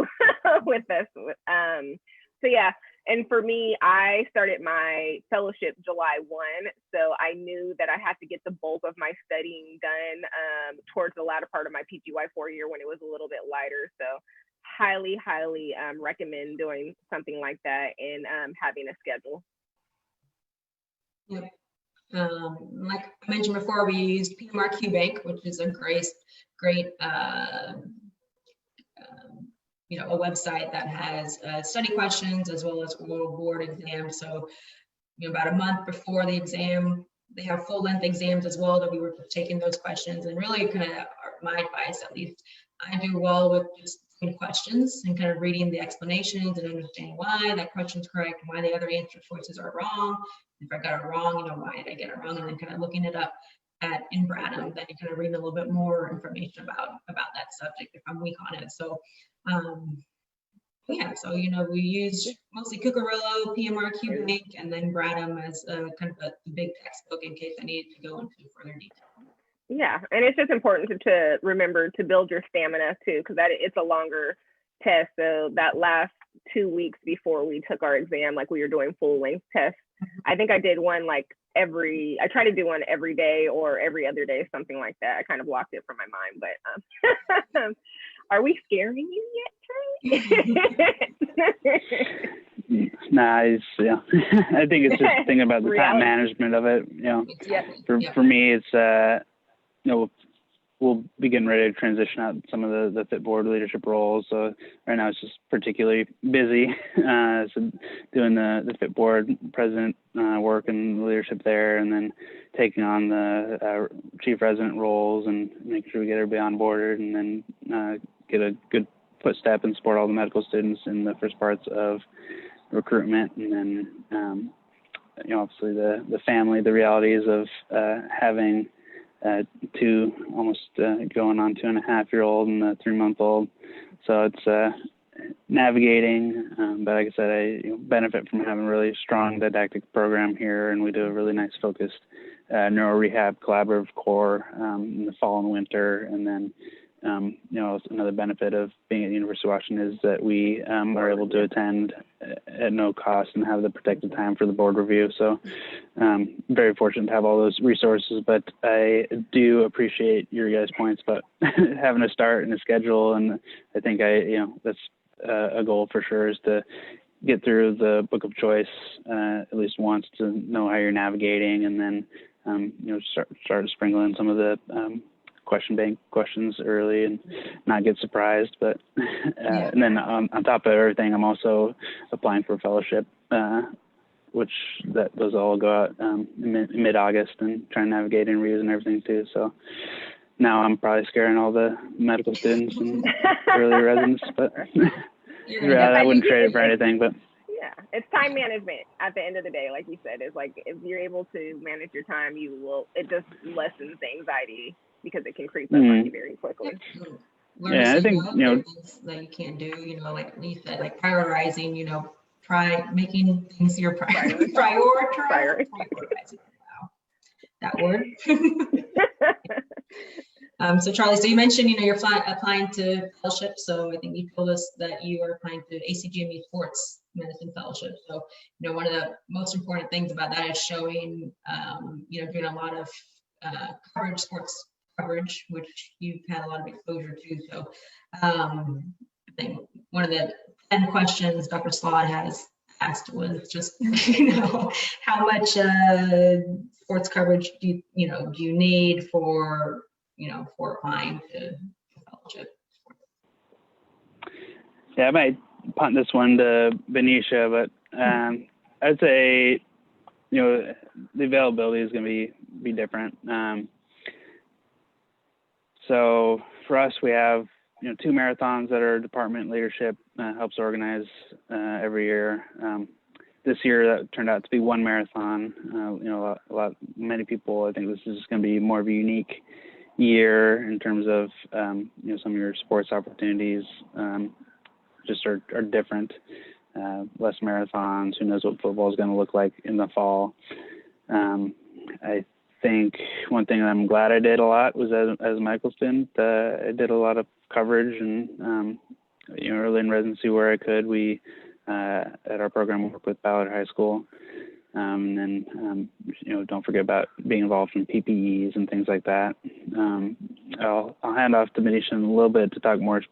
with us. So yeah, and for me, I started my fellowship July 1, so I knew that I had to get the bulk of my studying done towards the latter part of my PGY-4 year, when it was a little bit lighter. So highly recommend doing something like that and having a schedule. Yep. Like I mentioned before, we used PMRQ Bank, which is a great a website that has study questions as well as oral board exams. So, about a month before the exam, they have full-length exams as well that we were taking those questions. And really, kind of my advice, at least, I do well with just questions and kind of reading the explanations and understanding why that question's correct, why the other answer choices are wrong. If I got it wrong, why did I get it wrong? And then kind of looking it up in Bradham, then you kind of read a little bit more information about that subject if I'm weak on it. So yeah, so we use mostly Cucurullo, PMRQ Bank, and then Bradham as kind of the big textbook in case I needed to go into further detail. Yeah, and it's just important to remember to build your stamina too, because it's a longer test. So that last 2 weeks before we took our exam, like we were doing full length tests. I think I did one like I try to do one every day or every other day, something like that. I kind of blocked it from my mind, but are we scaring you yet, Charlie? Nah, I think it's just thinking about the time management of it. For me, it's we'll be getting ready to transition out some of the fit board leadership roles. So right now it's just particularly busy. So doing the fit board president work and leadership there, and then taking on the chief resident roles and make sure we get everybody onboarded, and then get a good footstep and support all the medical students in the first parts of recruitment. And then, obviously the family, the realities of having 2 almost going on 2.5-year-old and a 3-month-old. So it's navigating, but like I said, I benefit from having a really strong didactic program here, and we do a really nice focused neuro rehab collaborative core in the fall and winter. And then another benefit of being at the University of Washington is that we are able to attend at no cost and have the protected time for the board review. So very fortunate to have all those resources, but I do appreciate your guys' points about having a start and a schedule. And I think that's a goal for sure, is to get through the book of choice at least once to know how you're navigating, and then start sprinkling some of the question bank questions early and not get surprised. But and then on top of everything, I'm also applying for a fellowship, which those all go out mid-August, and trying to navigate interviews and everything too. So now I'm probably scaring all the medical students and early residents, but I wouldn't trade it for anything. But yeah, it's time management at the end of the day. Like you said, it's like if you're able to manage your time, it just lessens the anxiety, because it can creep up on you very quickly. Yeah, I think things that you can't do, like you said, like prioritizing, try making things your prioritize. Wow, that word. So Charlie, so you mentioned, you're applying to fellowship. So I think you told us that you are applying to ACGME Sports Medicine Fellowship. So, one of the most important things about that is showing, doing a lot of sports coverage, which you've had a lot of exposure to. So I think one of the 10 questions Dr. Slaughter has asked was just, how much sports coverage do you need for, for applying to fellowship? Yeah, I might punt this one to Benecia, but I'd say, the availability is going to be different. So for us, we have, 2 marathons that our department leadership helps organize every year. This year, that turned out to be 1 marathon. Many people, I think this is going to be more of a unique year in terms of, some of your sports opportunities just are different. Less marathons. Who knows what football is going to look like in the fall? I think one thing that I'm glad I did a lot was as a medical student, I did a lot of coverage and early in residency where I could. We at our program worked with Ballard High School, and then don't forget about being involved in PPEs and things like that. I'll hand off to Benecia in a little bit to talk more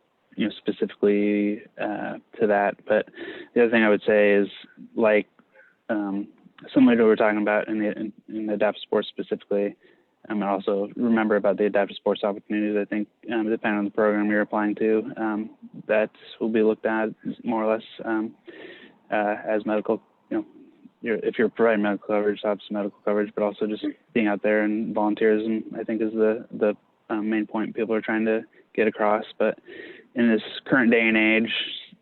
specifically to that. But the other thing I would say is similar to what we're talking about in the adaptive sports specifically, and also remember about the adaptive sports opportunities. I think depending on the program you're applying to, that will be looked at more or less as medical. If you're providing medical coverage, obviously medical coverage, but also just being out there and volunteerism, I think is the main point people are trying to get across. But in this current day and age,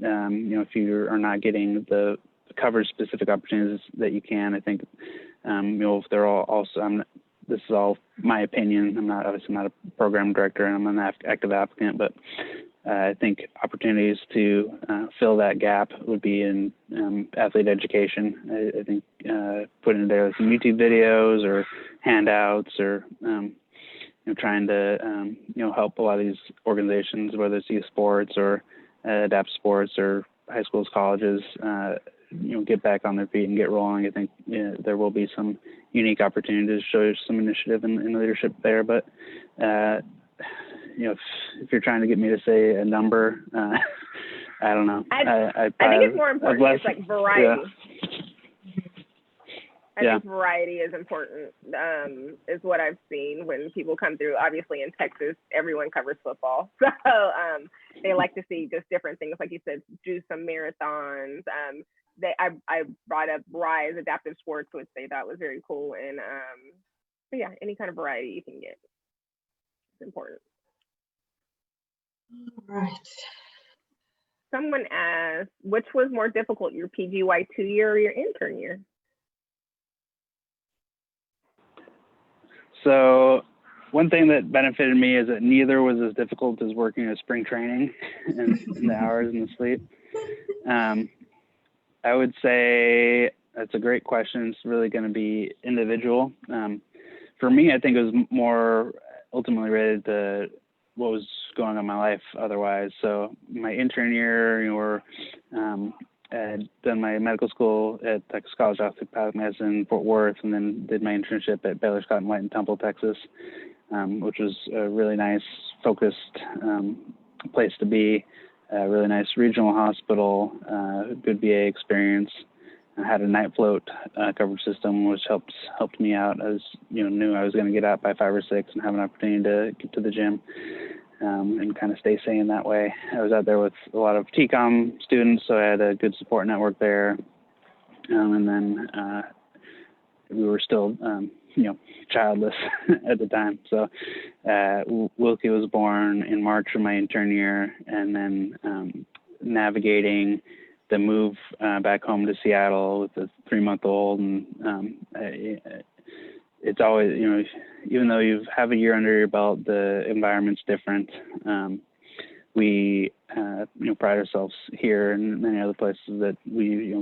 if you are not getting the coverage specific opportunities that you can, I think, if they're all also, this is all my opinion. I'm not a program director and I'm an active applicant, but I think opportunities to fill that gap would be in athlete education. I think putting together some YouTube videos or handouts or trying to help a lot of these organizations, whether it's youth sports or adaptive sports or high schools, colleges, get back on their feet and get rolling. I think there will be some unique opportunities to show some initiative and leadership there. But if you're trying to get me to say a number, I don't know. I think it's more important. It's like variety. Yeah. I think variety is important, is what I've seen when people come through. Obviously in Texas, everyone covers football. So they like to see just different things. Like you said, do some marathons. I brought up Rise Adaptive Sports, which they thought was very cool. And any kind of variety you can get is important. All right. Someone asked, which was more difficult, your PGY 2-year or your intern year? So one thing that benefited me is that neither was as difficult as working at spring training and the hours and the sleep. I would say that's a great question. It's really going to be individual. For me, I think it was more ultimately related to what was going on in my life otherwise. So my intern year, I had done my medical school at Texas College of Osteopathic Medicine in Fort Worth, and then did my internship at Baylor Scott & White in Temple, Texas, which was a really nice, focused place to be. A really nice regional hospital, good VA experience. I had a night float coverage system, which helped me out. I knew I was going to get out by 5 or 6 and have an opportunity to get to the gym and kind of stay sane that way. I was out there with a lot of TCOM students, so I had a good support network there. And then we were still, childless at the time. So Wilkie was born in March of my intern year, and then navigating the move back home to Seattle with a 3-month-old. And it's always, even though you have a year under your belt, the environment's different. We pride ourselves here and many other places that we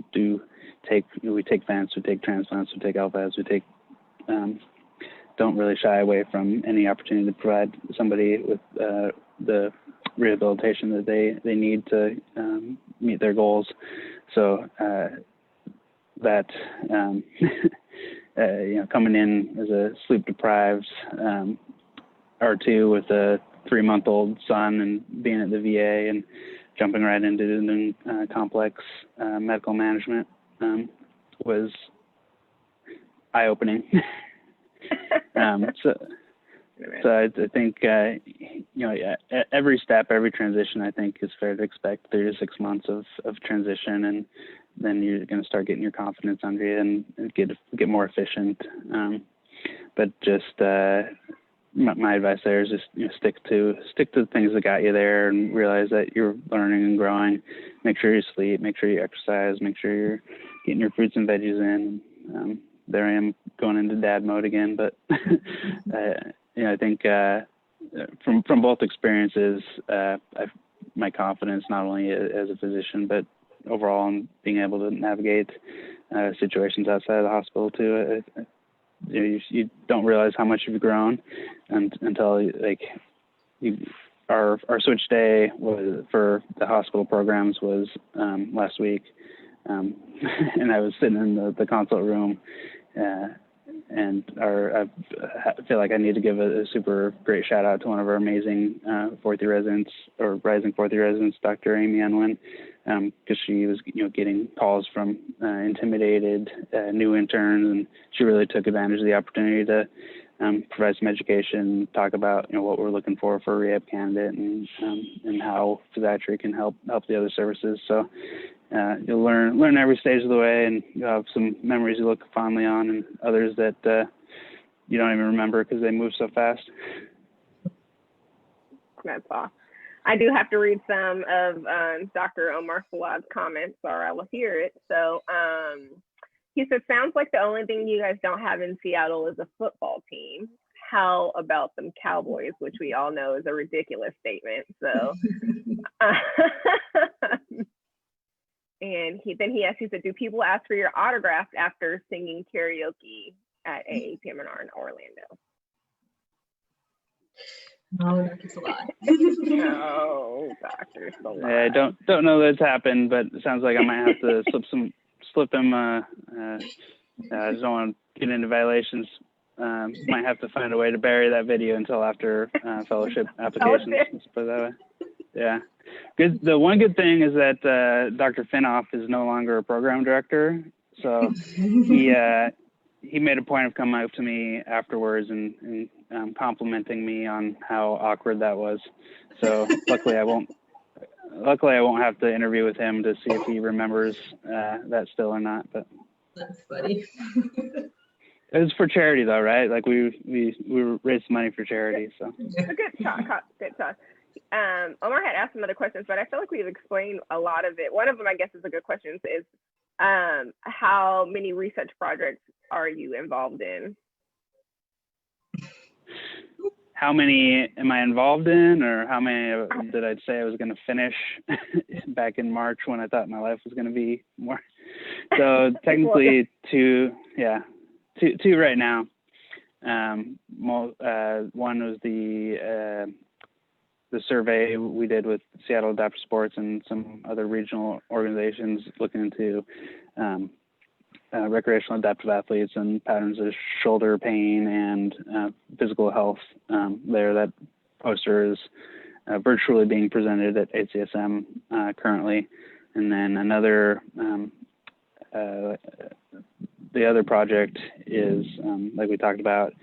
we take vents, we take transplants, we take LVADs, we take don't really shy away from any opportunity to provide somebody with the rehabilitation that they need to meet their goals. So that coming in as a sleep deprived R2 with a 3-month-old son and being at the VA and jumping right into complex medical management was eye-opening. So I think, every step, every transition, I think is fair to expect 3 to 6 months of transition, and then you're going to start getting your confidence under you and get more efficient. But just my advice there is just stick to the things that got you there, and realize that you're learning and growing. Make sure you sleep, make sure you exercise, make sure you're getting your fruits and veggies in. There I am going into dad mode again, but I think from both experiences, my confidence not only as a physician but overall in being able to navigate situations outside of the hospital too. You don't realize how much you've grown until our switch day for the hospital programs was last week, and I was sitting in the consult room, and I feel like I need to give a super great shout out to one of our amazing fourth year residents, or rising fourth year residents, Dr. Amy Unwin, because she was getting calls from intimidated new interns, and she really took advantage of the opportunity to provide some education, talk about what we're looking for a rehab candidate, and how physiatry can help the other services. So you'll learn every stage of the way, and you'll have some memories you look fondly on, and others that you don't even remember because they move so fast. That's awesome. I do have to read some of Dr. Omar Salad's comments, or I will hear it. So he said, sounds like the only thing you guys don't have in Seattle is a football team. How about them Cowboys, which we all know is a ridiculous statement. So, and he said, do people ask for your autograph after singing karaoke at AAPMR in Orlando? No, Dr. Salad. No, Dr. Salad. Yeah, I don't know that it's happened, but it sounds like I might have to slip him. I just don't want to get into violations. Might have to find a way to bury that video until after fellowship applications. Let's put it that way. Yeah. Good. The one good thing is that Dr. Finoff is no longer a program director, so he made a point of coming up to me afterwards and complimenting me on how awkward that was. So luckily I won't have to interview with him to see if he remembers that still or not. But that's funny. It was for charity though, right? Like we raised money for charity. So good talk. Good talk. Omar had asked some other questions, but I feel like we've explained a lot of it. One of them, I guess, is a good question, is how many research projects are you involved in? How many am I involved in, or how many did I say I was going to finish back in March when I thought my life was going to be more? So technically two right now. One was the survey we did with Seattle Adaptive Sports and some other regional organizations looking into recreational adaptive athletes and patterns of shoulder pain and physical health. That poster is virtually being presented at ACSM currently. And then another, the other project is, like we talked about,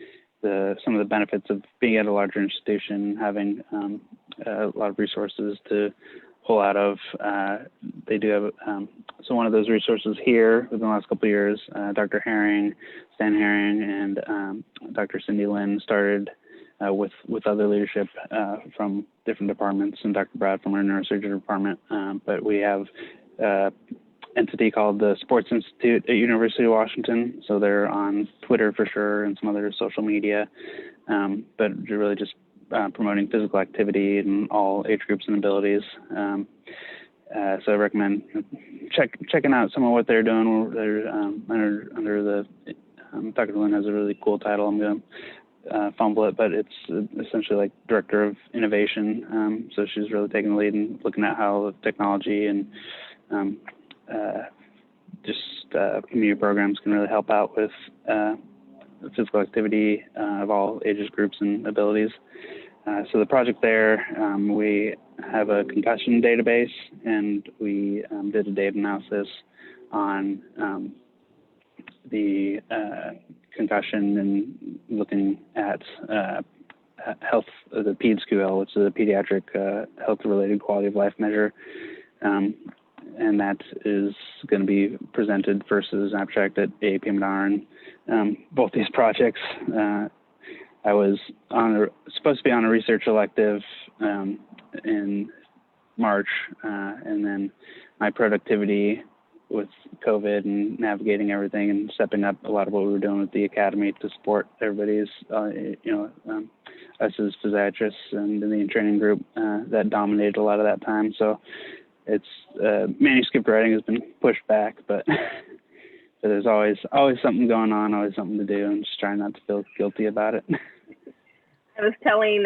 some of the benefits of being at a larger institution, having a lot of resources to pull out of. They do have so one of those resources here within the last couple of years, Dr. Stan Herring, and Dr. Cindy Lynn started with other leadership from different departments, and Dr. Brad from our neurosurgery department. But we have entity called the Sports Institute at University of Washington. So they're on Twitter for sure and some other social media, but they're really just promoting physical activity in all age groups and abilities. So I recommend checking out some of what they're doing. They're under the Dr. Lynn has a really cool title. I'm going to fumble it, but it's essentially like Director of Innovation. So she's really taking the lead and looking at how technology and community programs can really help out with physical activity of all ages, groups, and abilities. So the project there, we have a concussion database, and we did a data analysis on the concussion and looking at health, the PEDS-QL, which is a pediatric health-related quality of life measure. And that is going to be presented first as an abstract at AAPMR. And both these projects, I was supposed to be on a research elective in March, and then my productivity with COVID and navigating everything and stepping up a lot of what we were doing with the academy to support everybody's, us as physiatrists and the training group, that dominated a lot of that time. So it's manuscript writing has been pushed back, but there's always something going on, always something to do, and just trying not to feel guilty about it. I was telling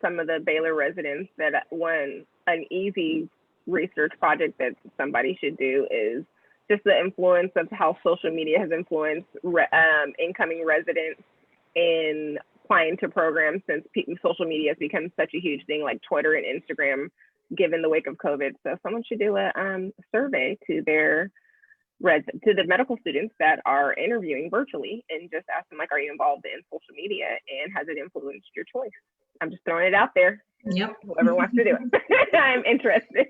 some of the Baylor residents that an easy research project that somebody should do is just the influence of how social media has influenced incoming residents in applying to programs, since social media has become such a huge thing, like Twitter and Instagram, given the wake of COVID. So someone should do a survey to the medical students that are interviewing virtually and just ask them, like, are you involved in social media and has it influenced your choice? I'm just throwing it out there. Yep. Whoever wants to do it. I'm interested.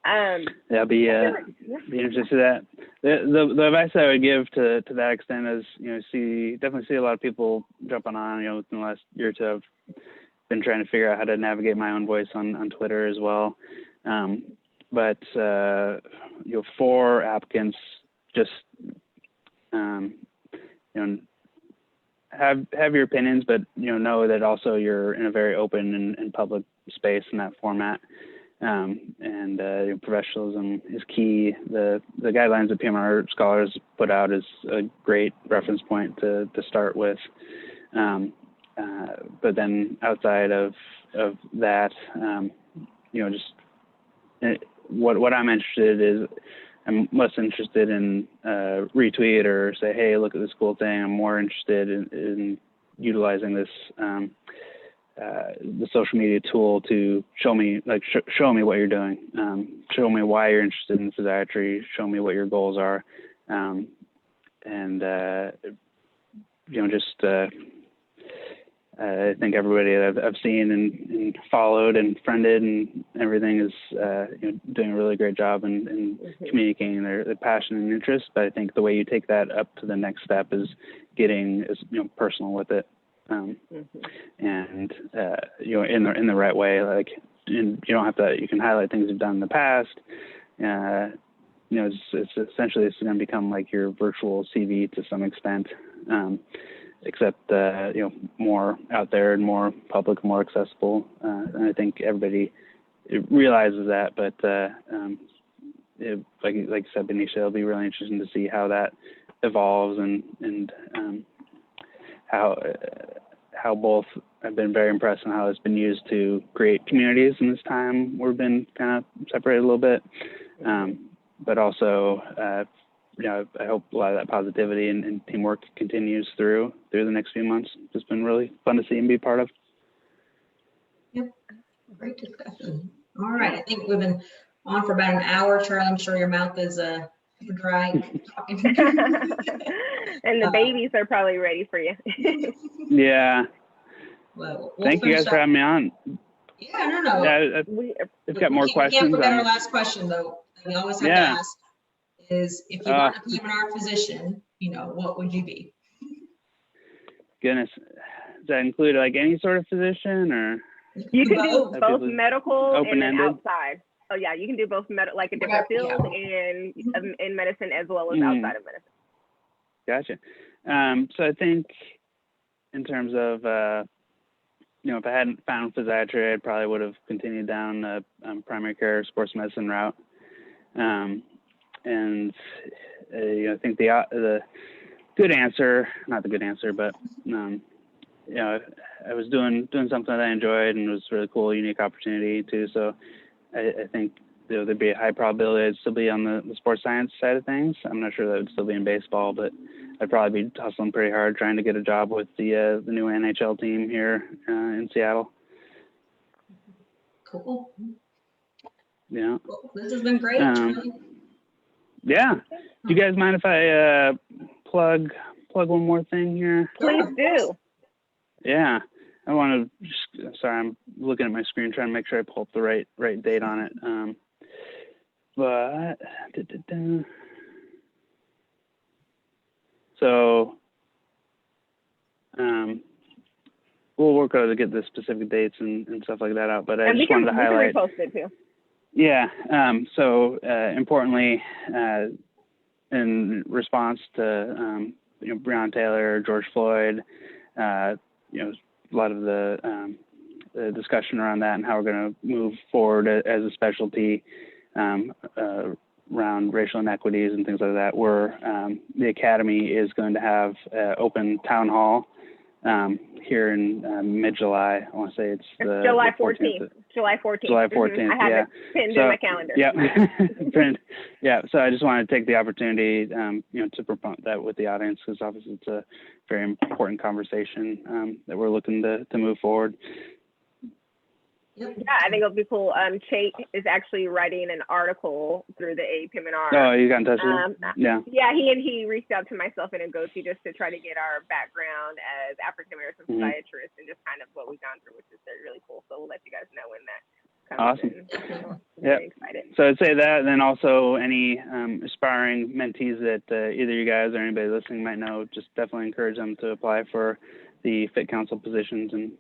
I'll be interested in that. The advice I would give to that extent is, definitely see a lot of people jumping on, within the last year or two. I've been trying to figure out how to navigate my own voice on Twitter as well. But for applicants, just have your opinions, but know that also you're in a very open and public space in that format. And professionalism is key. The guidelines that PM&R scholars put out is a great reference point to start with. But then outside of that, what I'm interested in is, I'm less interested in retweet or say, hey, look at this cool thing. I'm more interested in utilizing this the social media tool to show me what you're doing, show me why you're interested in physiatry, show me what your goals are, I think everybody that I've seen and followed and friended and everything is doing a really great job in communicating their passion and interest. But I think the way you take that up to the next step is getting personal with it, and in the right way. Like, and you don't have to. You can highlight things you've done in the past. It's essentially it's going to become like your virtual CV to some extent. Except more out there and more public, more accessible. And I think everybody realizes that. But like you said, Benecia, it'll be really interesting to see how that evolves and how both. I've been very impressed on how it's been used to create communities in this time. We've been kind of separated a little bit, but also. I hope a lot of that positivity and teamwork continues through the next few months. It's been really fun to see and be part of. Yep, great discussion. All right, I think we've been on for about an hour. Charlie, I'm sure your mouth is super dry. And the babies are probably ready for you. Yeah. Well, thank you guys for having me on. Yeah, no. Yeah, I've got more questions. We can't forget our last question, though. We always have to ask. Is if you weren't a PM&R physician, what would you be? Goodness, does that include like any sort of physician, or you can do both medical and outside? Oh yeah, you can do both like a different field and in medicine as well as outside of medicine. Gotcha. So I think in terms of if I hadn't found physiatry, I probably would have continued down the primary care sports medicine route. And I think the good answer, not the good answer, but I was doing something that I enjoyed and it was a really cool, unique opportunity too. So I think there'd be a high probability I'd still be on the sports science side of things. I'm not sure that would still be in baseball, but I'd probably be hustling pretty hard trying to get a job with the new NHL team here in Seattle. Cool. Yeah. Well, this has been great, Charlie. Yeah. Do you guys mind if I plug one more thing here? Please do. Yeah. I want to, sorry, I'm looking at my screen trying to make sure I pull up the right date on it. But, so, we'll work out to get the specific dates and stuff like that out, but I just wanted to highlight. Repost it too. Yeah, so importantly, in response to, Breonna Taylor, George Floyd, a lot of the discussion around that and how we're going to move forward as a specialty around racial inequities and things like that. The Academy is going to have open town hall here in mid-July. I want to say it's July 14th. July 14th. July 14th. I have it pinned in my calendar. Yeah. Yeah. So I just wanted to take the opportunity, to promote that with the audience, because obviously it's a very important conversation that we're looking to move forward. Yep. Yeah, I think it'll be cool. Chait is actually writing an article through the AAPMR. Oh, you got in touch with him? Yeah. Yeah, he reached out to myself and Ngozi just to try to get our background as African American physiatrists and just kind of what we've gone through, which is really cool. So we'll let you guys know when that comes. Awesome. Yeah. So I'd say that, and then also any aspiring mentees that either you guys or anybody listening might know, just definitely encourage them to apply for the Fit Council positions, and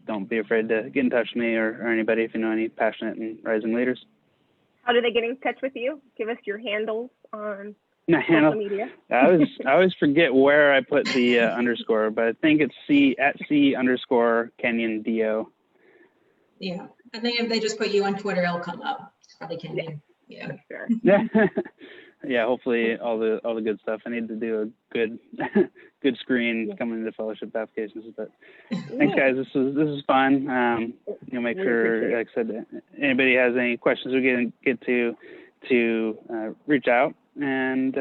don't be afraid to get in touch with me or anybody if you know any passionate and rising leaders. How do they get in touch with you? Give us your handles on social media. I always forget where I put the underscore, but I think it's @C_Kenyon DO. Yeah, I think if they just put you on Twitter, it'll come up. It's probably Kenyon. Yeah. Sure. Yeah. Yeah, hopefully all the good stuff. I need to do a good screen coming into fellowship applications. But thanks, guys. This is fun. Make sure, like I said, anybody has any questions, we get to reach out. And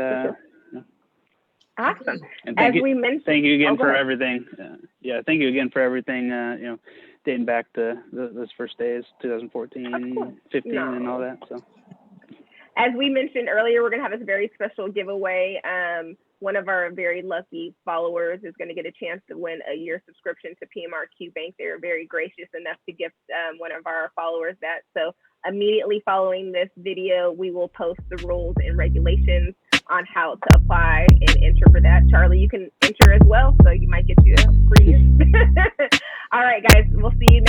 awesome. And thank you again for everything. Thank you again for everything. Dating back to those first days, 2014, 15, and all that. So. As we mentioned earlier, we're going to have a very special giveaway. One of our very lucky followers is going to get a chance to win a year subscription to PM&R Bank. They were very gracious enough to gift one of our followers that. So immediately following this video, we will post the rules and regulations on how to apply and enter for that. Charlie, you can enter as well, so you might get you a free. All right, guys, we'll see you next